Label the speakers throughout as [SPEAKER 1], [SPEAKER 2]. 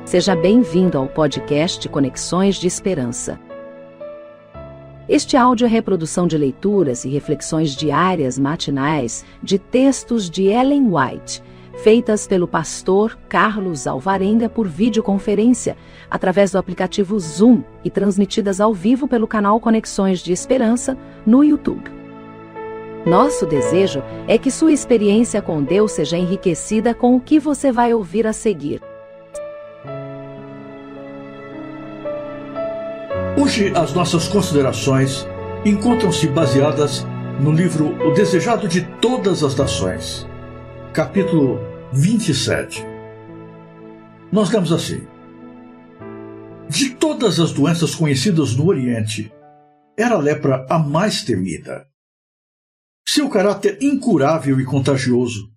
[SPEAKER 1] Seja bem-vindo ao podcast Conexões de Esperança. Este áudio é reprodução de leituras e reflexões diárias matinais de textos de Ellen White, feitas pelo pastor Carlos Alvarenga por videoconferência, através do aplicativo Zoom e transmitidas ao vivo pelo canal Conexões de Esperança no YouTube. Nosso desejo é que sua experiência com Deus seja enriquecida com o que você vai ouvir a seguir.
[SPEAKER 2] Hoje, as nossas considerações encontram-se baseadas no livro O Desejado de Todas as Nações, capítulo 27. Nós lemos assim: De todas as doenças conhecidas no Oriente, era a lepra a mais temida. Seu caráter incurável e contagioso,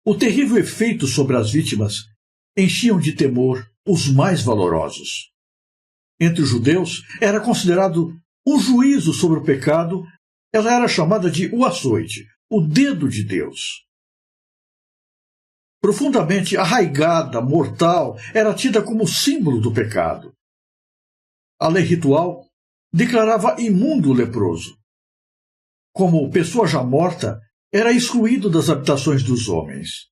[SPEAKER 2] o terrível efeito sobre as vítimas, enchiam de temor os mais valorosos. Entre os judeus, era considerado um juízo sobre o pecado. Ela era chamada de o açoite, o dedo de Deus. Profundamente arraigada, mortal, era tida como símbolo do pecado. A lei ritual declarava imundo o leproso. Como pessoa já morta, era excluído das habitações dos homens.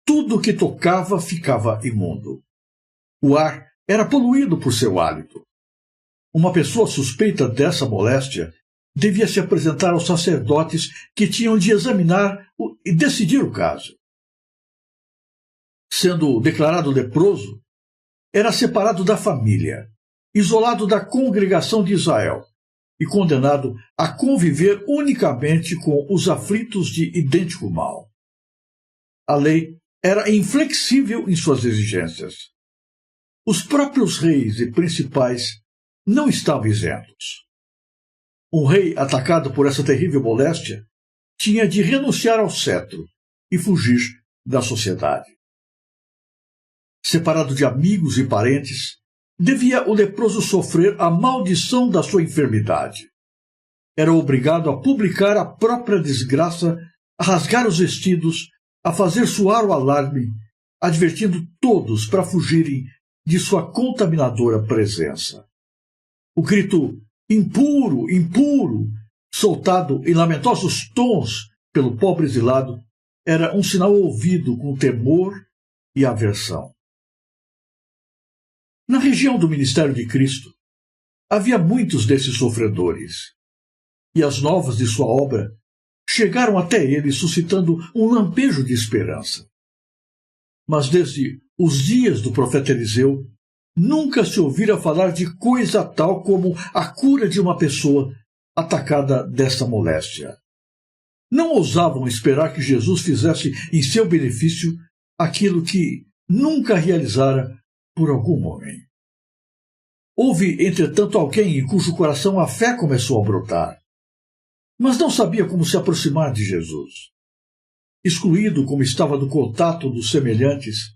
[SPEAKER 2] Tudo que tocava ficava imundo. O ar era poluído por seu hálito. Uma pessoa suspeita dessa moléstia devia se apresentar aos sacerdotes que tinham de examinar e decidir o caso. Sendo declarado leproso, era separado da família, isolado da congregação de Israel e condenado a conviver unicamente com os aflitos de idêntico mal. A lei era inflexível em suas exigências. Os próprios reis e principais não estavam isentos. Um rei atacado por essa terrível moléstia tinha de renunciar ao cetro e fugir da sociedade. Separado de amigos e parentes, devia o leproso sofrer a maldição da sua enfermidade. Era obrigado a publicar a própria desgraça, a rasgar os vestidos, a fazer soar o alarme, advertindo todos para fugirem de sua contaminadora presença. O grito "impuro, impuro", soltado em lamentosos tons pelo pobre exilado, era um sinal ouvido com temor e aversão. Na região do ministério de Cristo, havia muitos desses sofredores, e as novas de sua obra chegaram até ele suscitando um lampejo de esperança. Mas desde os dias do profeta Eliseu, nunca se ouvira falar de coisa tal como a cura de uma pessoa atacada dessa moléstia. Não ousavam esperar que Jesus fizesse em seu benefício aquilo que nunca realizara por algum homem. Houve, entretanto, alguém em cujo coração a fé começou a brotar, mas não sabia como se aproximar de Jesus. Excluído como estava do contato dos semelhantes,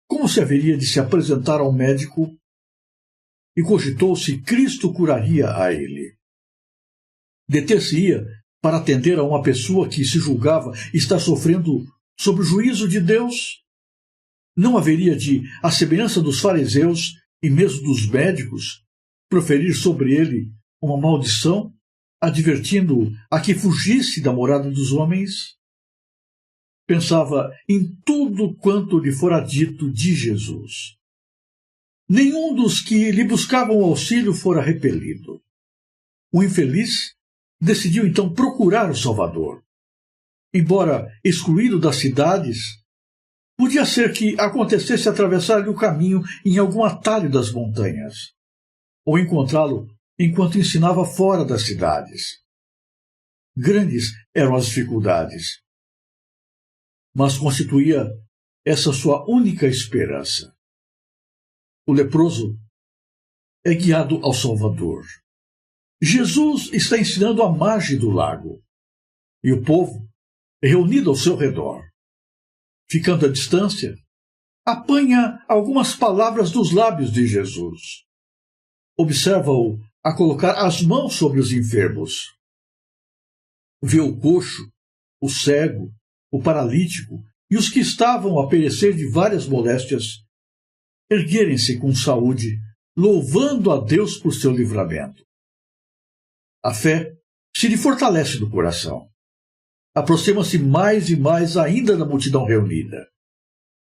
[SPEAKER 2] como se haveria de se apresentar ao médico? E cogitou se Cristo curaria a ele. Deter-se-ia para atender a uma pessoa que se julgava estar sofrendo sob o juízo de Deus? Não haveria de, à semelhança dos fariseus e mesmo dos médicos, proferir sobre ele uma maldição, advertindo-o a que fugisse da morada dos homens? Pensava em tudo quanto lhe fora dito de Jesus. Nenhum dos que lhe buscavam auxílio fora repelido. O infeliz decidiu então procurar o Salvador. Embora excluído das cidades, podia ser que acontecesse atravessar-lhe o caminho em algum atalho das montanhas, ou encontrá-lo enquanto ensinava fora das cidades. Grandes eram as dificuldades, mas constituía essa sua única esperança. O leproso é guiado ao Salvador. Jesus está ensinando à margem do lago, e o povo, reunido ao seu redor, ficando à distância, apanha algumas palavras dos lábios de Jesus. Observa-o a colocar as mãos sobre os enfermos. Vê o coxo, o cego, o paralítico e os que estavam a perecer de várias moléstias, erguerem-se com saúde, louvando a Deus por seu livramento. A fé se lhe fortalece no coração. Aproxima-se mais e mais ainda da multidão reunida.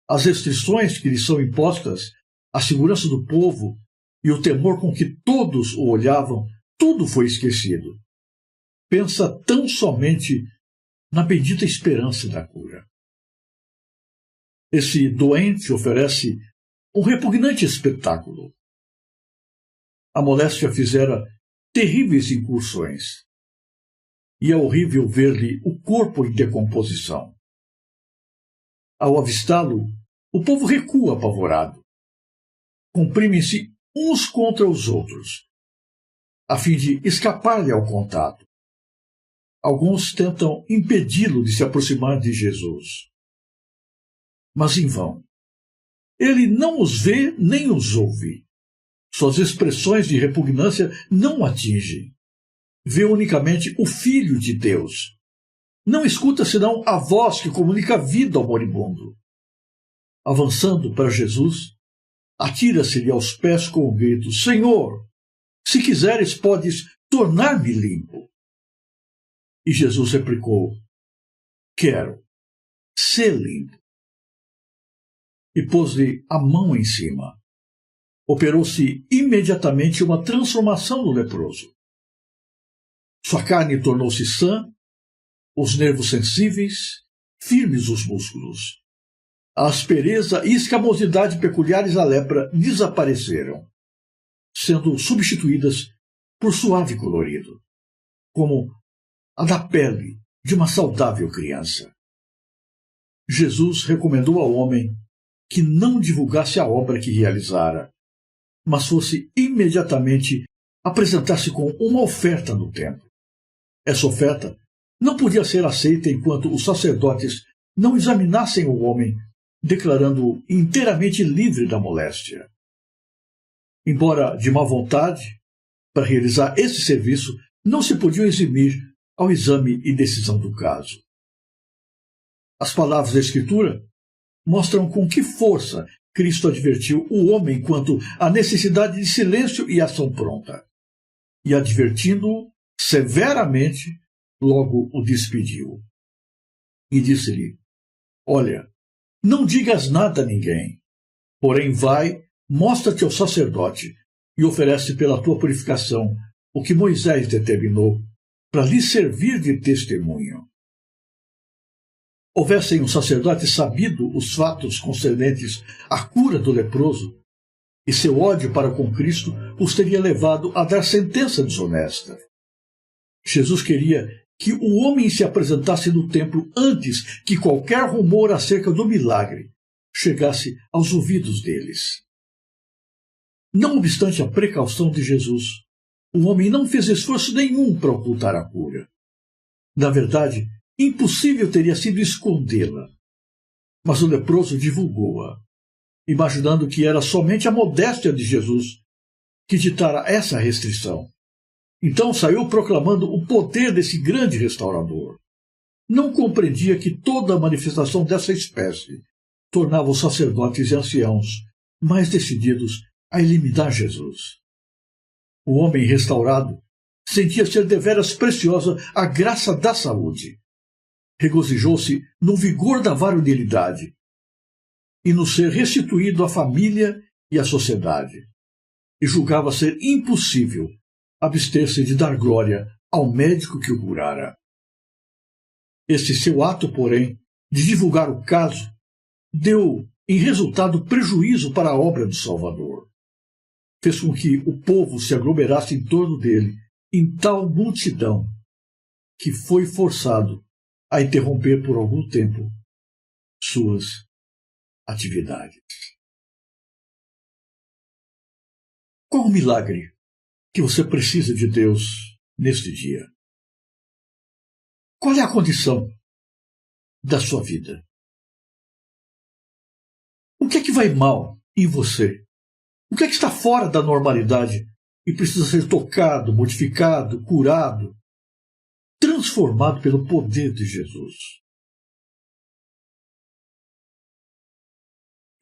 [SPEAKER 2] As restrições que lhe são impostas, a segurança do povo e o temor com que todos o olhavam, tudo foi esquecido. Pensa tão somente na bendita esperança da cura. Esse doente oferece um repugnante espetáculo. A moléstia fizera terríveis incursões, e é horrível ver-lhe o corpo em decomposição. Ao avistá-lo, o povo recua apavorado. Comprimem-se uns contra os outros, a fim de escapar-lhe ao contato. Alguns tentam impedi-lo de se aproximar de Jesus. Mas em vão. Ele não os vê nem os ouve. Suas expressões de repugnância não o atingem. Vê unicamente o Filho de Deus. Não escuta senão a voz que comunica vida ao moribundo. Avançando para Jesus, atira-se-lhe aos pés com o grito: Senhor, se quiseres, podes tornar-me limpo. E Jesus replicou: Quero, sê limpo. E pôs-lhe a mão em cima. Operou-se imediatamente uma transformação no leproso. Sua carne tornou-se sã, os nervos sensíveis, firmes os músculos. A aspereza e escamosidade peculiares à lepra desapareceram, sendo substituídas por suave colorido, como a da pele de uma saudável criança. Jesus recomendou ao homem que não divulgasse a obra que realizara, mas fosse imediatamente apresentar-se com uma oferta no templo. Essa oferta não podia ser aceita enquanto os sacerdotes não examinassem o homem, declarando-o inteiramente livre da moléstia. Embora de má vontade, para realizar esse serviço, não se podiam eximir ao exame e decisão do caso. As palavras da Escritura mostram com que força Cristo advertiu o homem quanto à necessidade de silêncio e ação pronta. E, advertindo-o severamente, logo o despediu. E disse-lhe: Olha, não digas nada a ninguém, porém vai, mostra-te ao sacerdote e oferece pela tua purificação o que Moisés determinou, para lhe servir de testemunho. Houvessem os sacerdotes sabido os fatos concernentes à cura do leproso, e seu ódio para com Cristo os teria levado a dar sentença desonesta. Jesus queria que o homem se apresentasse no templo antes que qualquer rumor acerca do milagre chegasse aos ouvidos deles. Não obstante a precaução de Jesus, o homem não fez esforço nenhum para ocultar a cura. Na verdade, impossível teria sido escondê-la. Mas o leproso divulgou-a, imaginando que era somente a modéstia de Jesus que ditara essa restrição. Então saiu proclamando o poder desse grande restaurador. Não compreendia que toda a manifestação dessa espécie tornava os sacerdotes e anciãos mais decididos a eliminar Jesus. O homem restaurado sentia ser deveras preciosa a graça da saúde. Regozijou-se no vigor da varonilidade e no ser restituído à família e à sociedade, e julgava ser impossível abster-se de dar glória ao médico que o curara. Esse seu ato, porém, de divulgar o caso, deu em resultado prejuízo para a obra do Salvador. Fez com que o povo se aglomerasse em torno dele em tal multidão que foi forçado a interromper por algum tempo suas atividades. Qual o milagre que você precisa de Deus neste dia? Qual é a condição da sua vida? O que é que vai mal em você? O que é que está fora da normalidade e precisa ser tocado, modificado, curado, transformado pelo poder de Jesus?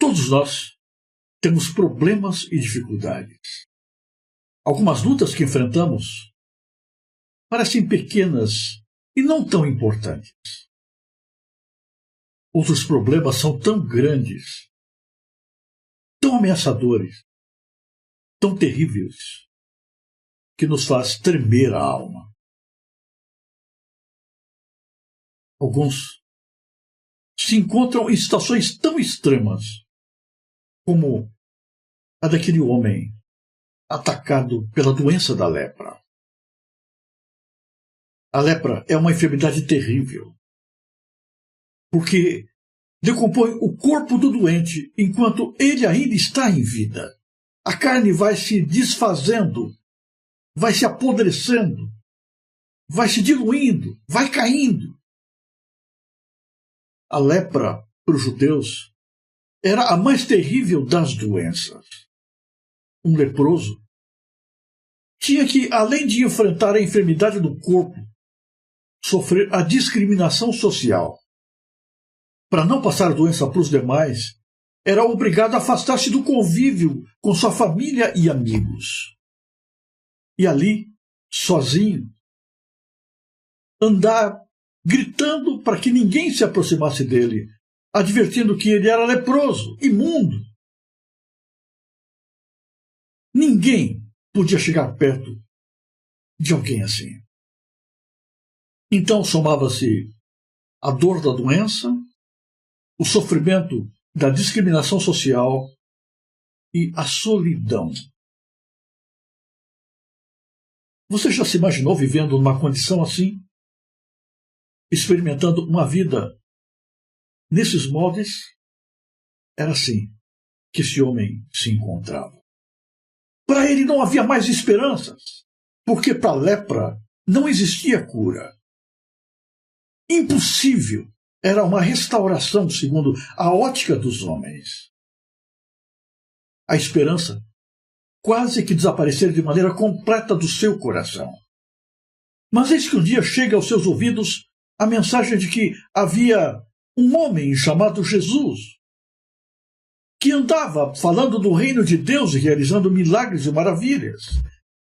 [SPEAKER 2] Todos nós temos problemas e dificuldades. Algumas lutas que enfrentamos parecem pequenas e não tão importantes. Outros problemas são tão grandes, tão ameaçadores, tão terríveis, que nos faz tremer a alma. Alguns se encontram em situações tão extremas como a daquele homem atacado pela doença da lepra. A lepra é uma enfermidade terrível, porque decompõe o corpo do doente enquanto ele ainda está em vida. A carne vai se desfazendo, vai se apodrecendo, vai se diluindo, vai caindo. A lepra, para os judeus, era a mais terrível das doenças. Um leproso tinha que, além de enfrentar a enfermidade do corpo, sofrer a discriminação social. Para não passar a doença para os demais, era obrigado a afastar-se do convívio com sua família e amigos. E ali, sozinho, andar gritando para que ninguém se aproximasse dele, advertindo que ele era leproso, imundo. Ninguém podia chegar perto de alguém assim. Então somava-se a dor da doença, o sofrimento da discriminação social e a solidão. Você já se imaginou vivendo numa condição assim? Experimentando uma vida nesses moldes? Era assim que esse homem se encontrava. Para ele não havia mais esperanças, porque para a lepra não existia cura. Impossível era uma restauração segundo a ótica dos homens. A esperança quase que desaparecera de maneira completa do seu coração. Mas eis que um dia chega aos seus ouvidos a mensagem de que havia um homem chamado Jesus, que andava falando do reino de Deus e realizando milagres e maravilhas.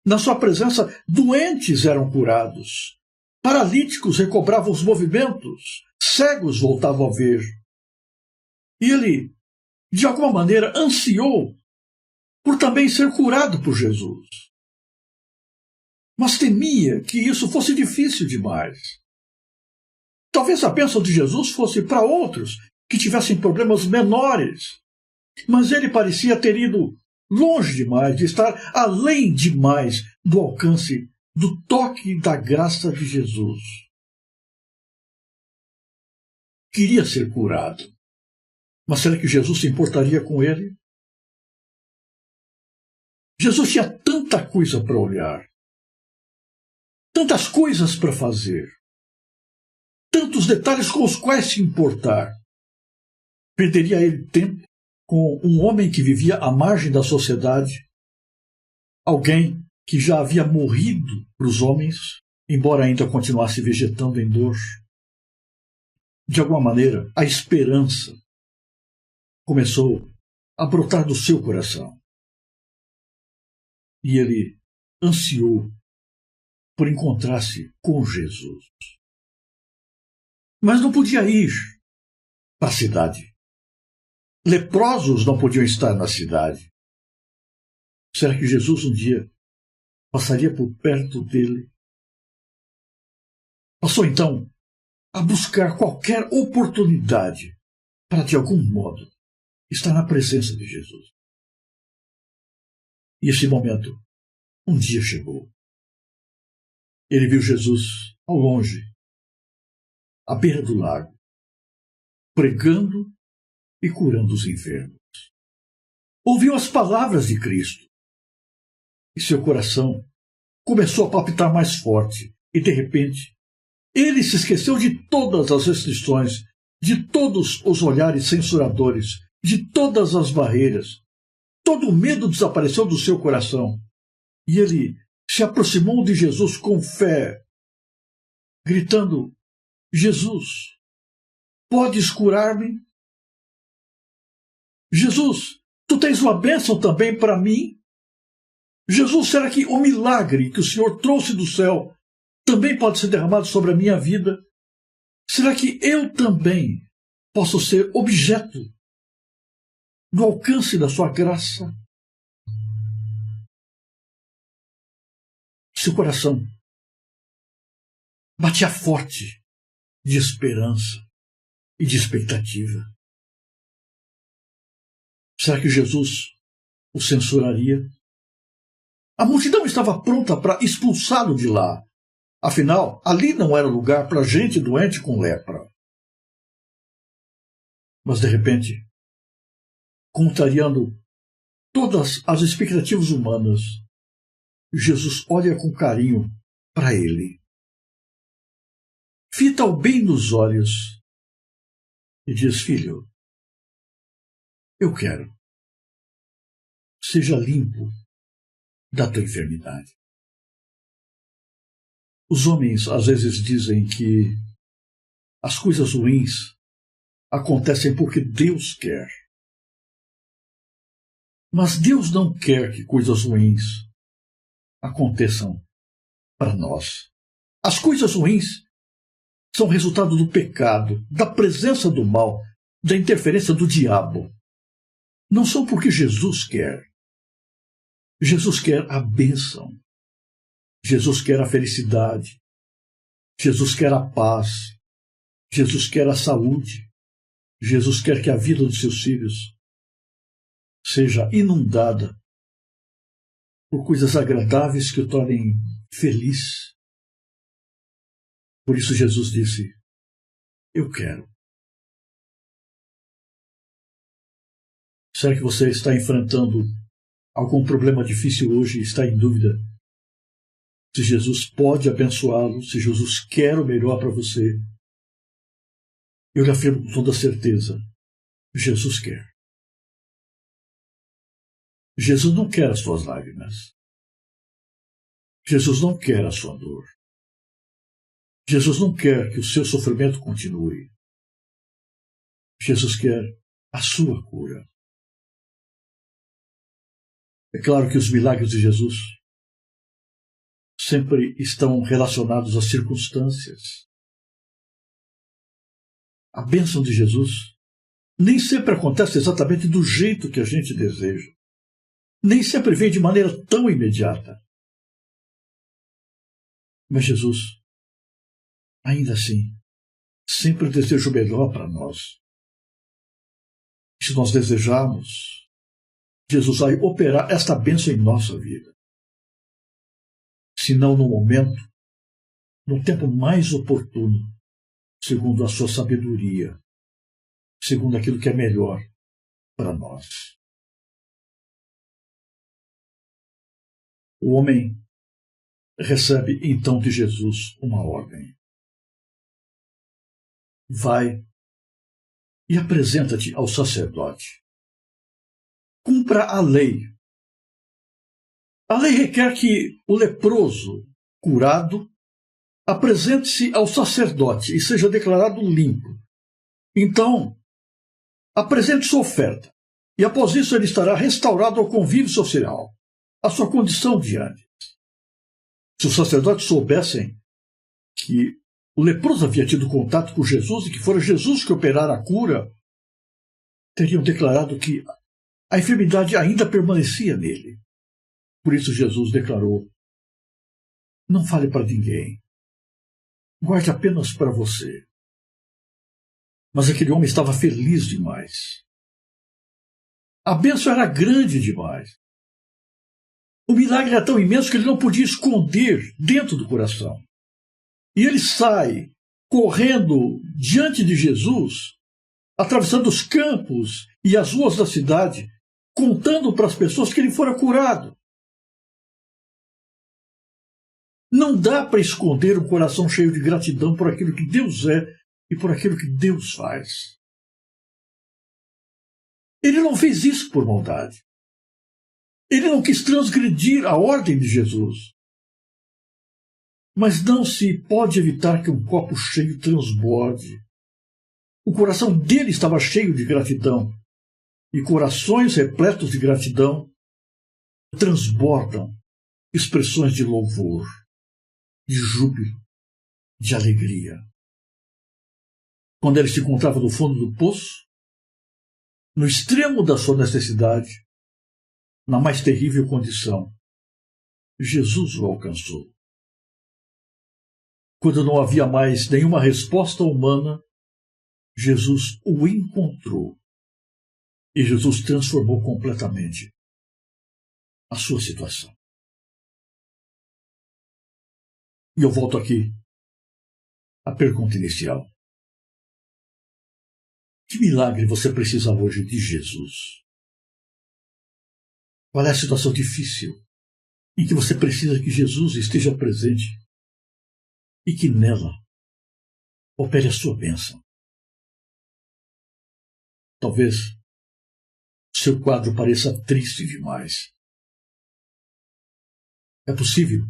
[SPEAKER 2] Na sua presença, doentes eram curados, paralíticos recobravam os movimentos, cegos voltavam a ver. E ele, de alguma maneira, ansiou por também ser curado por Jesus. Mas temia que isso fosse difícil demais. Talvez a bênção de Jesus fosse para outros que tivessem problemas menores, mas ele parecia ter ido longe demais, de estar além demais do alcance do toque da graça de Jesus. Queria ser curado, mas será que Jesus se importaria com ele? Jesus tinha tanta coisa para olhar, tantas coisas para fazer, tantos detalhes com os quais se importar. Perderia ele tempo com um homem que vivia à margem da sociedade, alguém que já havia morrido para os homens, embora ainda continuasse vegetando em dor? De alguma maneira, a esperança começou a brotar do seu coração. E ele ansiou por encontrar-se com Jesus. Mas não podia ir para a cidade. Leprosos não podiam estar na cidade. Será que Jesus um dia passaria por perto dele? Passou então a buscar qualquer oportunidade para, de algum modo, estar na presença de Jesus. E esse momento, um dia chegou. Ele viu Jesus ao longe, à beira do lago, pregando e curando os enfermos. Ouviu as palavras de Cristo e seu coração começou a palpitar mais forte e, de repente, ele se esqueceu de todas as restrições, de todos os olhares censuradores, de todas as barreiras. Todo o medo desapareceu do seu coração e ele se aproximou de Jesus com fé, gritando: Jesus, podes curar-me? Jesus, Tu tens uma bênção também para mim? Jesus, será que o milagre que o Senhor trouxe do céu também pode ser derramado sobre a minha vida? Será que eu também posso ser objeto do alcance da sua graça? Seu coração batia forte de esperança e de expectativa. Será que Jesus o censuraria? A multidão estava pronta para expulsá-lo de lá. Afinal, ali não era lugar para gente doente com lepra. Mas, de repente, contrariando todas as expectativas humanas, Jesus olha com carinho para ele, fita-o bem nos olhos e diz: filho, eu quero. Seja limpo da tua enfermidade. Os homens às vezes dizem que as coisas ruins acontecem porque Deus quer. Mas Deus não quer que coisas ruins aconteçam para nós. As coisas ruins são resultado do pecado, da presença do mal, da interferência do diabo. Não são porque Jesus quer. Jesus quer a bênção. Jesus quer a felicidade. Jesus quer a paz. Jesus quer a saúde. Jesus quer que a vida dos seus filhos seja inundada por coisas agradáveis que o tornem feliz. Por isso Jesus disse: eu quero. Será que você está enfrentando algum problema difícil hoje e está em dúvida se Jesus pode abençoá-lo, se Jesus quer o melhor para você? Eu lhe afirmo com toda certeza: Jesus quer. Jesus não quer as suas lágrimas. Jesus não quer a sua dor. Jesus não quer que o seu sofrimento continue. Jesus quer a sua cura. É claro que os milagres de Jesus sempre estão relacionados às circunstâncias. A bênção de Jesus nem sempre acontece exatamente do jeito que a gente deseja. Nem sempre vem de maneira tão imediata. Mas Jesus, ainda assim, sempre deseja o melhor para nós. Se nós desejarmos, Jesus vai operar esta bênção em nossa vida. Se não no momento, no tempo mais oportuno, segundo a sua sabedoria, segundo aquilo que é melhor para nós. O homem recebe então de Jesus uma ordem. Vai e apresenta-te ao sacerdote. Cumpra a lei. A lei requer que o leproso curado apresente-se ao sacerdote e seja declarado limpo. Então, apresente sua oferta, e após isso ele estará restaurado ao convívio social, à sua condição de antes. Se os sacerdotes soubessem que o leproso havia tido contato com Jesus e que fora Jesus que operara a cura, teriam declarado que a enfermidade ainda permanecia nele. Por isso Jesus declarou: não fale para ninguém. Guarde apenas para você. Mas aquele homem estava feliz demais. A bênção era grande demais. O milagre era tão imenso que ele não podia esconder dentro do coração. E ele sai correndo diante de Jesus, atravessando os campos e as ruas da cidade, contando para as pessoas que ele fora curado. Não dá para esconder um coração cheio de gratidão por aquilo que Deus é e por aquilo que Deus faz. Ele não fez isso por maldade. Ele não quis transgredir a ordem de Jesus. Mas não se pode evitar que um copo cheio transborde. O coração dele estava cheio de gratidão. e corações repletos de gratidão transbordam expressões de louvor, de júbilo, de alegria. Quando ele se encontrava no fundo do poço, no extremo da sua necessidade, na mais terrível condição, Jesus o alcançou. Quando não havia mais nenhuma resposta humana, Jesus o encontrou e Jesus transformou completamente a sua situação. E eu volto aqui à pergunta inicial. Que milagre você precisa hoje de Jesus? Qual é a situação difícil em que você precisa que Jesus esteja presente e que nela opere a sua bênção? Talvez seu quadro pareça triste demais. É possível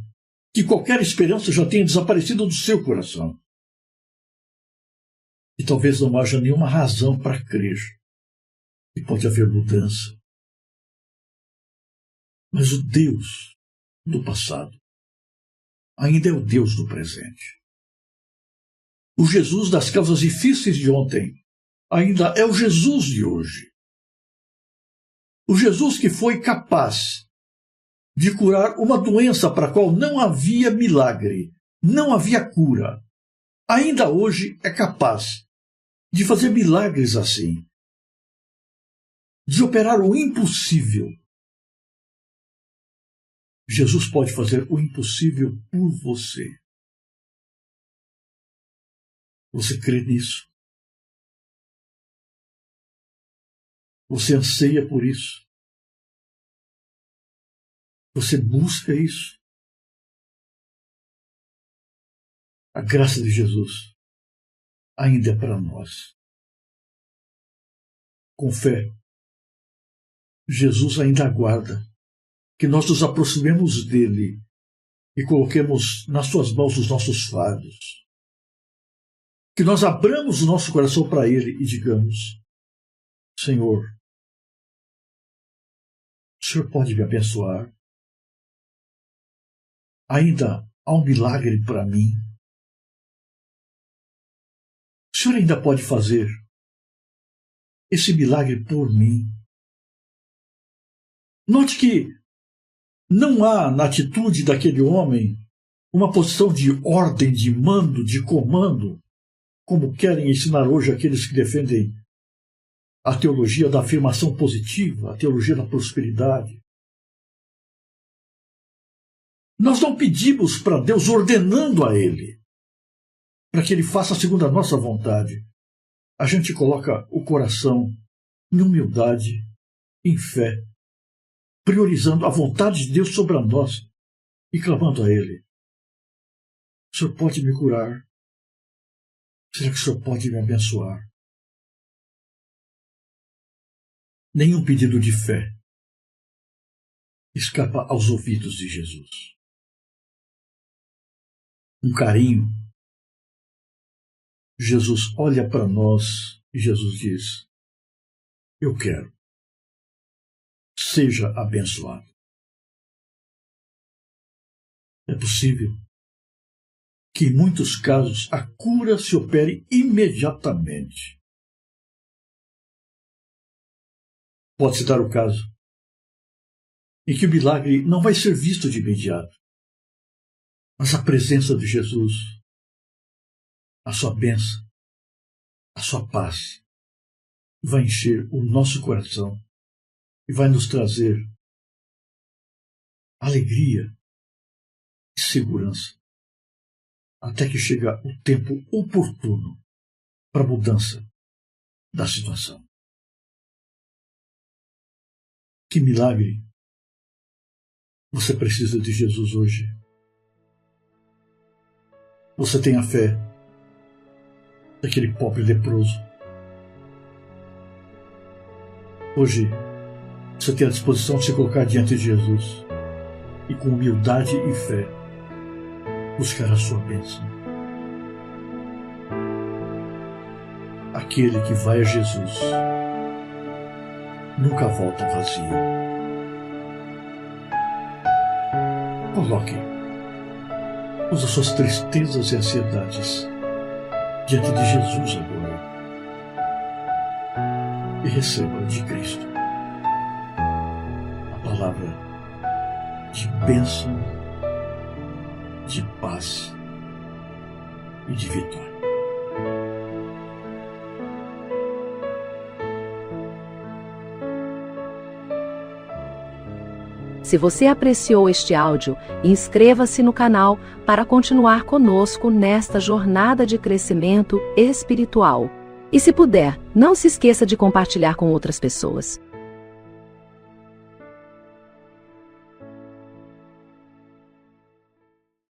[SPEAKER 2] que qualquer esperança já tenha desaparecido do seu coração. E talvez não haja nenhuma razão para crer que pode haver mudança. Mas o Deus do passado ainda é o Deus do presente. O Jesus das causas difíceis de ontem ainda é o Jesus de hoje. O Jesus que foi capaz de curar uma doença para a qual não havia milagre, não havia cura, ainda hoje é capaz de fazer milagres assim, de operar o impossível. Jesus pode fazer o impossível por você. Você crê nisso? Você anseia por isso? Você busca isso? A graça de Jesus ainda é para nós. Com fé, Jesus ainda aguarda que nós nos aproximemos dele e coloquemos nas suas mãos os nossos fardos. Que nós abramos o nosso coração para ele e digamos: Senhor, o Senhor pode me abençoar? Ainda há um milagre para mim? O Senhor ainda pode fazer esse milagre por mim? Note que não há na atitude daquele homem uma posição de ordem, de mando, de comando, como querem ensinar hoje aqueles que defendem a teologia da afirmação positiva, a teologia da prosperidade. Nós não pedimos para Deus ordenando a Ele, para que Ele faça segundo a nossa vontade. A gente coloca o coração em humildade, em fé, priorizando a vontade de Deus sobre a nossa e clamando a Ele: o Senhor pode me curar? Será que o Senhor pode me abençoar? Nenhum pedido de fé escapa aos ouvidos de Jesus. Um carinho. Jesus olha para nós e Jesus diz: eu quero. Seja abençoado. É possível que em muitos casos a cura se opere imediatamente. Pode-se dar o caso em que o milagre não vai ser visto de imediato, mas a presença de Jesus, a sua bênção, a sua paz, vai encher o nosso coração e vai nos trazer alegria e segurança, até que chega o tempo oportuno para a mudança da situação. Que milagre você precisa de Jesus hoje? Você tem a fé daquele pobre leproso? Hoje, você tem a disposição de se colocar diante de Jesus e com humildade e fé buscar a sua bênção. Aquele que vai a Jesus nunca volta vazio. Coloque todas as suas tristezas e ansiedades diante de Jesus agora e receba de Cristo a palavra de bênção, de paz e de vitória.
[SPEAKER 1] Se você apreciou este áudio, inscreva-se no canal para continuar conosco nesta jornada de crescimento espiritual. E se puder, não se esqueça de compartilhar com outras pessoas.